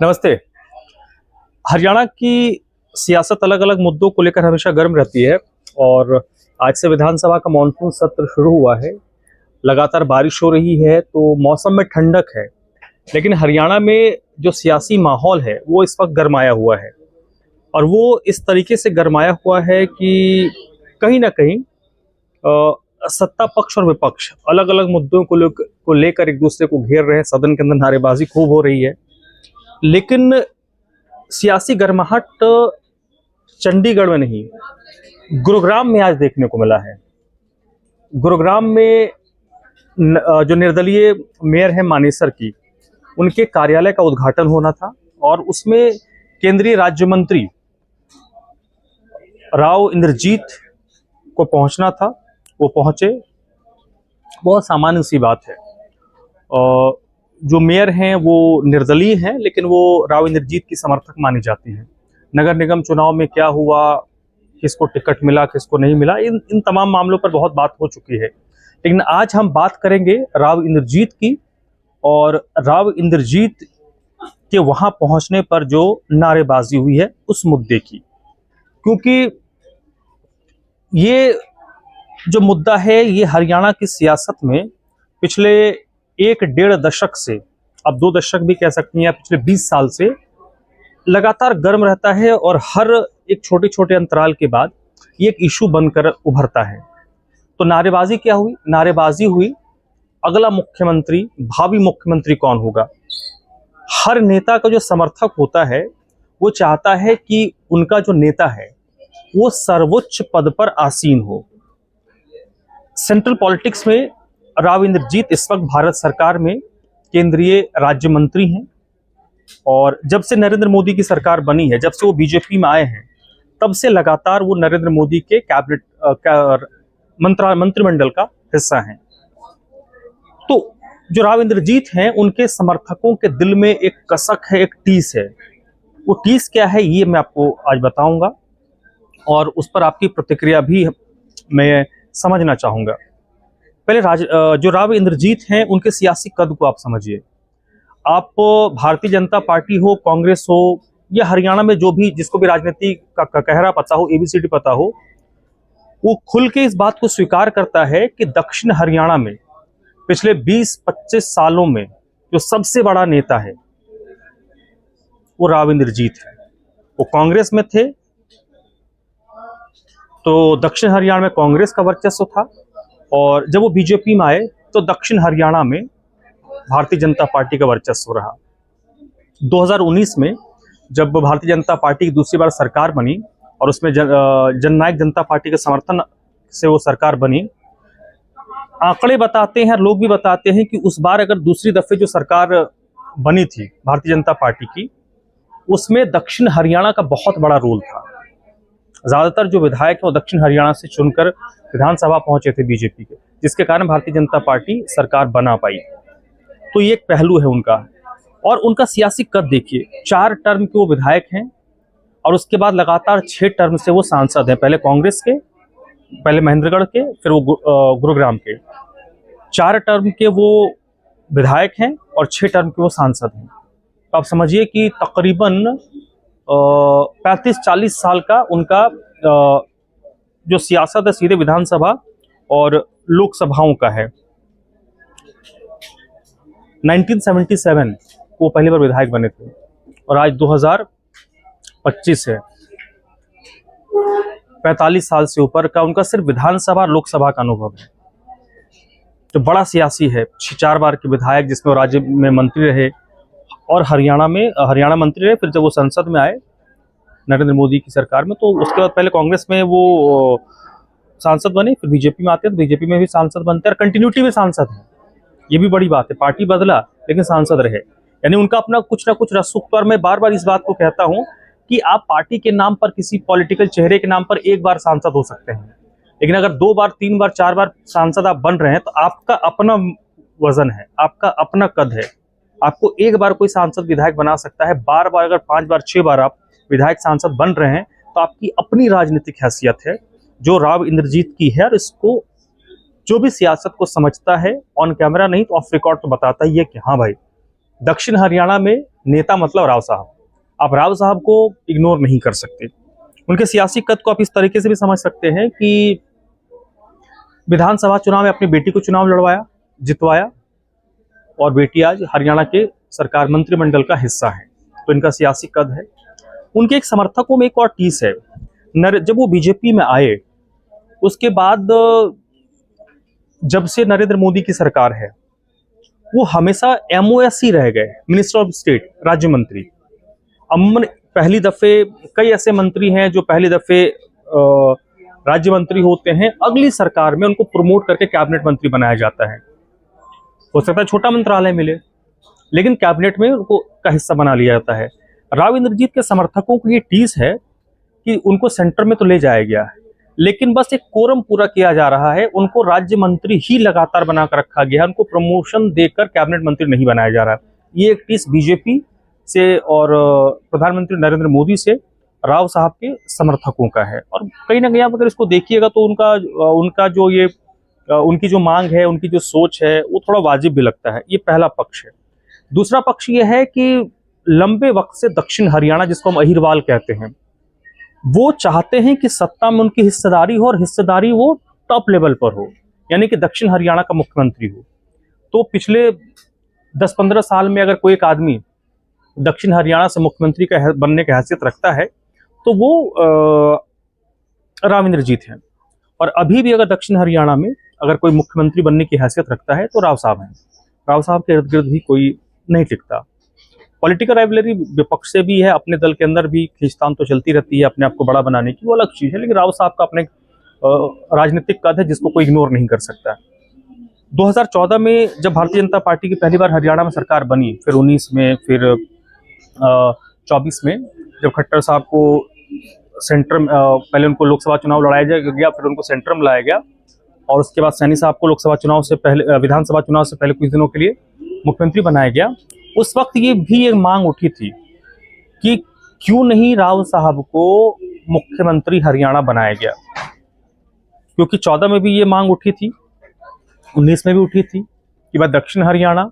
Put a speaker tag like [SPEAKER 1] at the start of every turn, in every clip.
[SPEAKER 1] नमस्ते। हरियाणा की सियासत अलग अलग मुद्दों को लेकर हमेशा गर्म रहती है और आज से विधानसभा का मॉनसून सत्र शुरू हुआ है। लगातार बारिश हो रही है तो मौसम में ठंडक है, लेकिन हरियाणा में जो सियासी माहौल है वो इस वक्त गरमाया हुआ है और वो इस तरीके से गरमाया हुआ है कि कहीं ना कहीं सत्ता पक्ष और विपक्ष अलग अलग मुद्दों को लेकर एक दूसरे को घेर रहे हैं। सदन के अंदर नारेबाजी खूब हो रही है, लेकिन सियासी गर्माहट चंडीगढ़ में नहीं, गुरुग्राम में आज देखने को मिला है। गुरुग्राम में जो निर्दलीय मेयर है मानेसर की, उनके कार्यालय का उद्घाटन होना था और उसमें केंद्रीय राज्य मंत्री राव इंद्रजीत को पहुंचना था। वो पहुंचे, बहुत सामान्य सी बात है। जो मेयर हैं वो निर्दलीय हैं, लेकिन वो राव इंद्रजीत की समर्थक मानी जाती हैं। नगर निगम चुनाव में क्या हुआ, किसको टिकट मिला, किसको नहीं मिला, इन तमाम मामलों पर बहुत बात हो चुकी है। लेकिन आज हम बात करेंगे राव इंद्रजीत की और राव इंद्रजीत के वहां पहुंचने पर जो नारेबाजी हुई है उस मुद्दे की, क्योंकि ये जो मुद्दा है ये हरियाणा की सियासत में पिछले 1-1.5 दशक से, अब 2 दशक भी कह सकती हैं, पिछले 20 साल से लगातार गर्म रहता है और हर एक छोटे छोटे अंतराल के बाद ये एक इशू बनकर उभरता है। तो नारेबाजी क्या हुई? नारेबाजी हुई अगला मुख्यमंत्री, भावी मुख्यमंत्री कौन होगा। हर नेता का जो समर्थक होता है वो चाहता है कि उनका जो नेता है वो सर्वोच्च पद पर आसीन हो। सेंट्रल पॉलिटिक्स में राव इंद्रजीत इस वक्त भारत सरकार में केंद्रीय राज्य मंत्री हैं और जब से नरेंद्र मोदी की सरकार बनी है, जब से वो बीजेपी में आए हैं, तब से लगातार वो नरेंद्र मोदी के कैबिनेट मंत्रिमंडल का हिस्सा हैं। तो जो राव इंद्रजीत हैं, उनके समर्थकों के दिल में एक कसक है, एक टीस है। वो टीस क्या है ये मैं आपको आज बताऊंगा और उस पर आपकी प्रतिक्रिया भी मैं समझना चाहूंगा। पहले जो राव इंद्रजीत हैं उनके सियासी कद को आप समझिए। आप भारतीय जनता पार्टी हो, कांग्रेस हो या हरियाणा में जो भी, जिसको भी राजनीति का कहरा पता हो, एबीसीडी पता हो, वो खुल के इस बात को स्वीकार करता है कि दक्षिण हरियाणा में पिछले 20-25 सालों में जो सबसे बड़ा नेता है वो राव इंद्रजीत है। वो कांग्रेस में थे तो दक्षिण हरियाणा में कांग्रेस का वर्चस्व था और जब वो बीजेपी में आए तो दक्षिण हरियाणा में भारतीय जनता पार्टी का वर्चस्व रहा। 2019 में जब भारतीय जनता पार्टी की दूसरी बार सरकार बनी और उसमें जननायक जनता पार्टी के समर्थन से वो सरकार बनी, आंकड़े बताते हैं, लोग भी बताते हैं कि उस बार अगर दूसरी दफे जो सरकार बनी थी भारतीय जनता पार्टी की, उसमें दक्षिण हरियाणा का बहुत बड़ा रोल था। ज्यादातर जो विधायक हैं वो दक्षिण हरियाणा से चुनकर विधानसभा पहुंचे थे बीजेपी के, जिसके कारण भारतीय जनता पार्टी सरकार बना पाई। तो ये एक पहलू है उनका। और उनका सियासी कद देखिए, 4 टर्म के वो विधायक हैं और उसके बाद लगातार 6 टर्म से वो सांसद हैं। पहले कांग्रेस के, पहले महेंद्रगढ़ के, फिर वो गुरुग्राम के। 4 टर्म के वो विधायक हैं और 6 टर्म के वो सांसद हैं। तो आप समझिए कि तकरीबन 35-40 साल का उनका जो सियासत है सीधे विधानसभा और लोकसभाओं का है। 1977 वो पहली बार विधायक बने थे और आज 2025 है। 45 साल से ऊपर का उनका सिर्फ विधानसभा लोकसभा का अनुभव है। तो बड़ा सियासी है। 4 बार के विधायक, जिसमें वो राज्य में मंत्री रहे और हरियाणा मंत्री रहे। फिर जब वो संसद में आए नरेंद्र मोदी की सरकार में, तो उसके बाद पहले कांग्रेस में वो सांसद बने, फिर बीजेपी में आते हैं तो बीजेपी में भी सांसद बनते हैं और कंटिन्यूटी में सांसद हैं। ये भी बड़ी बात है। पार्टी बदला लेकिन सांसद रहे, यानी उनका अपना कुछ ना कुछ रसूख। और मैं बार बार इस बात को कहता हूं कि आप पार्टी के नाम पर, किसी पॉलिटिकल चेहरे के नाम पर एक बार सांसद हो सकते हैं, लेकिन अगर 2 बार, 3 बार, 4 बार सांसद आप बन रहे हैं तो आपका अपना वजन है, आपका अपना कद है। आपको एक बार कोई सांसद विधायक बना सकता है, बार बार अगर 5 बार 6 बार आप विधायक सांसद बन रहे हैं तो आपकी अपनी राजनीतिक हैसियत है जो राव इंद्रजीत की है। और इसको जो भी सियासत को समझता है, ऑन कैमरा नहीं तो ऑफ रिकॉर्ड तो बताता ही है कि हाँ भाई दक्षिण हरियाणा में नेता मतलब राव साहब। आप राव साहब को इग्नोर नहीं कर सकते। उनके सियासी कद को आप इस तरीके से भी समझ सकते हैं कि विधानसभा चुनाव में अपनी बेटी को चुनाव लड़वाया, जितवाया, और बेटी आज हरियाणा के सरकार मंत्रिमंडल का हिस्सा है। तो इनका सियासी कद है। उनके एक समर्थकों में एक और टीस है। जब वो बीजेपी में आए उसके बाद जब से नरेंद्र मोदी की सरकार है वो हमेशा MOSC रह गए, मिनिस्टर ऑफ स्टेट, राज्य मंत्री। अमूमन पहली दफे कई ऐसे मंत्री हैं जो पहली दफे राज्य मंत्री होते हैं, अगली सरकार में उनको प्रमोट करके कैबिनेट मंत्री बनाया जाता है। हो सकता है छोटा मंत्रालय मिले, लेकिन कैबिनेट में उनको का हिस्सा बना लिया जाता है। राव इंद्रजीत के समर्थकों को ये टीस है कि उनको सेंटर में तो ले जाया गया है, लेकिन बस एक कोरम पूरा किया जा रहा है, उनको राज्य मंत्री ही लगातार बनाकर रखा गया है, उनको प्रमोशन देकर कैबिनेट मंत्री नहीं बनाया जा रहा है। ये एक टीस बीजेपी से और प्रधानमंत्री नरेंद्र मोदी से राव साहब के समर्थकों का है। और कहीं ना कहीं आप अगर इसको देखिएगा तो उनका जो ये उनकी जो मांग है, उनकी जो सोच है, वो थोड़ा वाजिब भी लगता है। ये पहला पक्ष है। दूसरा पक्ष ये है कि लंबे वक्त से दक्षिण हरियाणा, जिसको हम अहिरवाल कहते हैं, वो चाहते हैं कि सत्ता में उनकी हिस्सेदारी हो, और हिस्सेदारी वो टॉप लेवल पर हो, यानी कि दक्षिण हरियाणा का मुख्यमंत्री हो। तो पिछले 10-15 साल में अगर कोई एक आदमी दक्षिण हरियाणा से मुख्यमंत्री का बनने की हैसियत रखता है तो वो राव इंद्रजीत हैं। और अभी भी अगर दक्षिण हरियाणा में अगर कोई मुख्यमंत्री बनने की हैसियत रखता है तो राव साहब हैं। राव साहब के इर्द गिर्द भी कोई नहीं टिकता। पॉलिटिकल राइवलरी विपक्ष से भी है, अपने दल के अंदर भी खींचतान तो चलती रहती है अपने आप को बड़ा बनाने की, वो अलग चीज है, लेकिन राव साहब का अपने राजनीतिक कद है जिसको कोई इग्नोर नहीं कर सकता। 2014 में जब भारतीय जनता पार्टी की पहली बार हरियाणा में सरकार बनी, फिर 19 में, फिर 24 में, जब खट्टर साहब को सेंटर पहले उनको लोकसभा चुनाव लड़ाया गया, फिर उनको सेंटर में लाया गया, और उसके बाद सैनी साहब को लोकसभा चुनाव से पहले, विधानसभा चुनाव से पहले कुछ दिनों के लिए मुख्यमंत्री बनाया गया। उस वक्त ये भी एक मांग उठी थी कि क्यों नहीं राव साहब को मुख्यमंत्री हरियाणा बनाया गया, क्योंकि 14 में भी ये मांग उठी थी, 19 में भी उठी थी कि भाई दक्षिण हरियाणा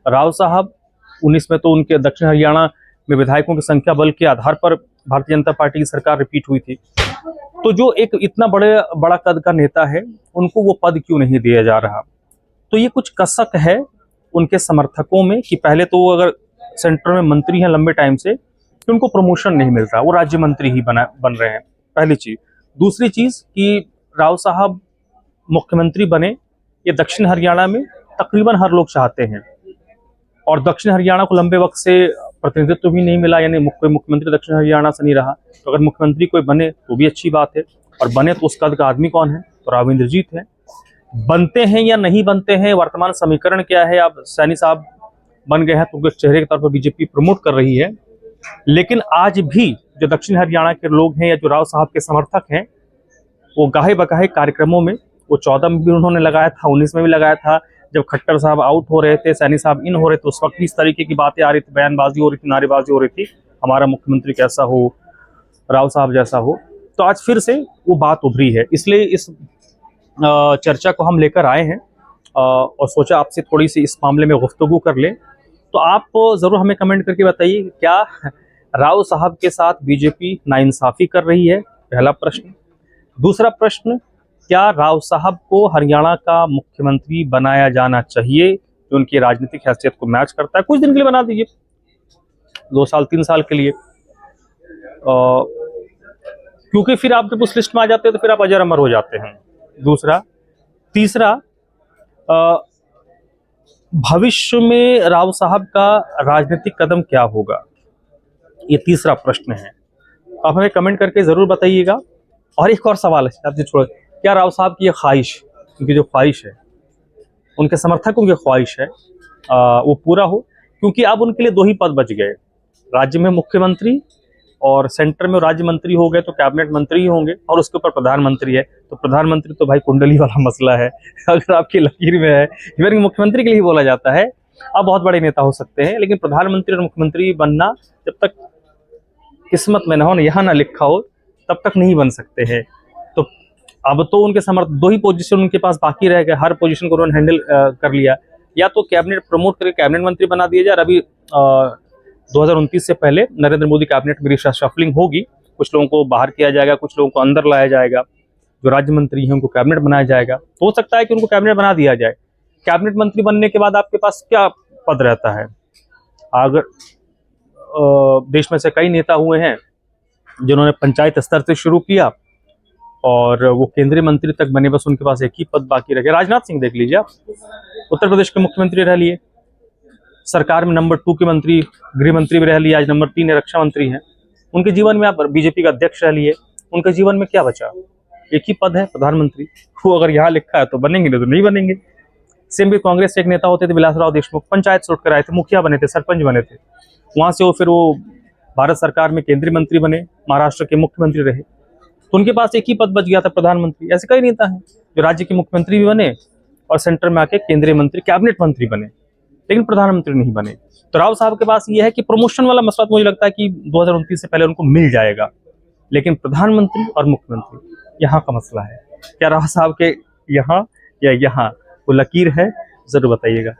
[SPEAKER 1] राव साहब। 19 में तो उनके दक्षिण हरियाणा में विधायकों की संख्या बल के आधार पर भारतीय जनता पार्टी की सरकार रिपीट हुई थी। तो जो एक इतना बड़ा कद का नेता है, उनको वो पद क्यों नहीं दिया जा रहा? तो ये कुछ कसक है उनके समर्थकों में कि पहले तो वो अगर सेंटर में मंत्री हैं लंबे टाइम से, तो उनको प्रमोशन नहीं मिल रहा, वो राज्य मंत्री ही बन रहे हैं, पहली चीज। दूसरी चीज कि राव साहब मुख्यमंत्री बने, ये दक्षिण हरियाणा में तकरीबन हर लोग चाहते हैं, और दक्षिण हरियाणा को लंबे वक्त से प्रतिनिधित्व भी नहीं मिला, यानी मुख्यमंत्री दक्षिण हरियाणा से नहीं रहा। तो अगर मुख्यमंत्री कोई बने तो भी अच्छी बात है, और बने तो उस कद का आदमी कौन है? तो राव इंद्रजीत है। बनते हैं या नहीं बनते हैं, वर्तमान समीकरण क्या है? अब सैनी साहब बन गए हैं तो उनके चेहरे के तौर पर बीजेपी प्रमोट कर रही है, लेकिन आज भी जो दक्षिण हरियाणा के लोग हैं या जो राव साहब के समर्थक हैं, वो गाहे बगाहे कार्यक्रमों में, वो 14 में भी उन्होंने लगाया था, 19 में भी लगाया था, जब खट्टर साहब आउट हो रहे थे, सैनी साहब इन हो रहे थे, उस वक्त भी इस तरीके की बातें आ रही थी, बयानबाजी हो रही थी, नारेबाजी हो रही थी, हमारा मुख्यमंत्री कैसा हो, राव साहब जैसा हो। तो आज फिर से वो बात उभरी है, इसलिए इस चर्चा को हम लेकर आए हैं और सोचा आपसे थोड़ी सी इस मामले में गुफ्तगू कर लें। तो आप जरूर हमें कमेंट करके बताइए, क्या राव साहब के साथ बीजेपी नाइंसाफी कर रही है? पहला प्रश्न। दूसरा प्रश्न, क्या राव साहब को हरियाणा का मुख्यमंत्री बनाया जाना चाहिए जो उनकी राजनीतिक हैसियत को मैच करता है? कुछ दिन के लिए बना दीजिए, 2 साल 3 साल के लिए, क्योंकि फिर आप जब उस लिस्ट में आ जाते हैं तो फिर आप अजर अमर हो जाते हैं। दूसरा। तीसरा, भविष्य में राव साहब का राजनीतिक कदम क्या होगा? ये तीसरा प्रश्न है। आप हमें कमेंट करके जरूर बताइएगा। और एक और सवाल है आपसे छोड़, क्या राव साहब की ये ख्वाहिश, उनकी जो ख्वाहिश है, उनके समर्थकों की ख्वाहिश है, वो पूरा हो? क्योंकि अब उनके लिए 2 ही पद बच गए, राज्य में मुख्यमंत्री, और सेंटर में राज्य मंत्री हो गए तो कैबिनेट मंत्री ही होंगे, और उसके ऊपर प्रधानमंत्री है। तो प्रधानमंत्री तो भाई कुंडली वाला मसला है, अगर आपकी लकीर में है। इवन मुख्यमंत्री के लिए बोला जाता है, आप बहुत बड़े नेता हो सकते हैं, लेकिन प्रधानमंत्री और मुख्यमंत्री बनना जब तक किस्मत में ना हो, यहाँ ना लिखा हो, तब तक नहीं बन सकते हैं। तो अब तो उनके 2 ही पोजीशन उनके पास बाकी रह गए, हर पोजीशन को उन्होंने हैंडल कर लिया। या तो कैबिनेट प्रमोट करके कैबिनेट मंत्री बना दिया जाए। अभी 2029 से पहले नरेंद्र मोदी कैबिनेट में शफलिंग होगी, कुछ लोगों को बाहर किया जाएगा, कुछ लोगों को अंदर लाया जाएगा, जो राज्य मंत्री हैं उनको कैबिनेट बनाया जाएगा। तो हो सकता है कि उनको कैबिनेट बना दिया जाए। कैबिनेट मंत्री बनने के बाद आपके पास क्या पद रहता है? अगर देश में से कई नेता हुए हैं जिन्होंने पंचायत स्तर से शुरू किया और वो केंद्रीय मंत्री तक बने, बस उनके पास एक ही पद बाकी रह गया। राजनाथ सिंह देख लीजिए आप, उत्तर प्रदेश के मुख्यमंत्री रह लिए, सरकार में नंबर 2 के मंत्री, गृह मंत्री भी रह लिए, आज नंबर 3 रक्षा मंत्री हैं। उनके जीवन में आप बीजेपी का अध्यक्ष रह लिए, उनके जीवन में क्या बचा? एक ही पद है, प्रधानमंत्री। वो अगर यहाँ लिखा है तो बनेंगे, नहीं तो नहीं बनेंगे। सेम भी कांग्रेस से एक नेता होते थे विलासराव देशमुख, पंचायत से उठकर आए थे, मुखिया बने थे, सरपंच बने थे, वहां से फिर वो भारत सरकार में केंद्रीय मंत्री बने, महाराष्ट्र के मुख्यमंत्री रहे, तो उनके पास एक ही पद बच गया था, प्रधानमंत्री। ऐसे कई नेता हैं जो राज्य के मुख्यमंत्री भी बने और सेंटर में आके केंद्रीय मंत्री, कैबिनेट मंत्री बने, लेकिन प्रधानमंत्री नहीं बने। तो राव साहब के पास ये है कि प्रमोशन वाला मसला तो मुझे लगता है कि 2029 से पहले उनको मिल जाएगा, लेकिन प्रधानमंत्री और मुख्यमंत्री यहाँ का मसला है। क्या राव साहब के यहाँ या यहाँ वो लकीर है? जरूर बताइएगा।